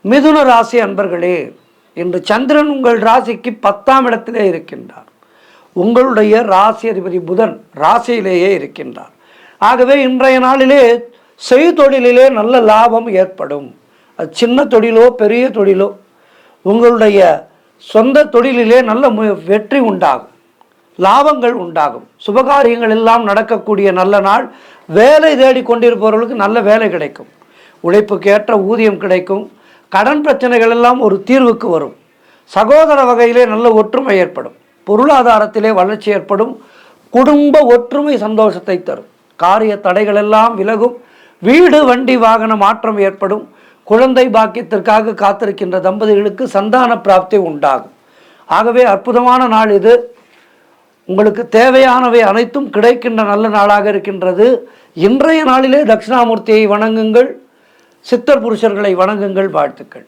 மிதுன ராசி அன்பர்களே, இன்று சந்திரன் உங்கள் ராசிக்கு 10ஆம் இடத்திலே இருக்கின்றார். உங்களுடைய ராசி அதிபதி புதன் ராசியிலேயே இருக்கின்றார். ஆகவே இன்றைய நாளிலே செய்தொழிலே நல்ல லாபம் ஏற்படும். அது சின்ன தொழிலோ பெரிய தொழிலோ, உங்களுடைய சொந்த தொழிலிலே நல்ல வெற்றி உண்டாகும், லாபங்கள் உண்டாகும், சுபகாரியங்கள் எல்லாம் நடக்கக்கூடிய நல்ல நாள். வேலை தேடி கொண்டிருப்பவர்களுக்கு நல்ல வேலை கிடைக்கும், உழைப்புக்கு ஏற்ற ஊதியம் கிடைக்கும், கடன் பிரச்சனைகள் எல்லாம் ஒரு தீர்வுக்கு வரும், சகோதர வகையிலே நல்ல ஒற்றுமை ஏற்படும், பொருளாதாரத்திலே வளர்ச்சி ஏற்படும், குடும்ப ஒற்றுமை சந்தோஷத்தை தரும், காரிய தடைகள் எல்லாம் விலகும், வீடு வண்டி வாகன மாற்றம் ஏற்படும், குழந்தை பாக்கியத்திற்காக காத்திருக்கின்ற தம்பதிகளுக்கு சந்தான பிராப்தி உண்டாகும். ஆகவே அற்புதமான நாள் இது. உங்களுக்கு தேவையானவை அனைத்தும் கிடைக்கின்ற நல்ல நாளாக இருக்கின்றது. இன்றைய நாளிலே தட்சிணாமூர்த்தியை வணங்குங்கள், சித்தர் புருஷர்களை வணங்குங்கள். வாழ்த்துக்கள்.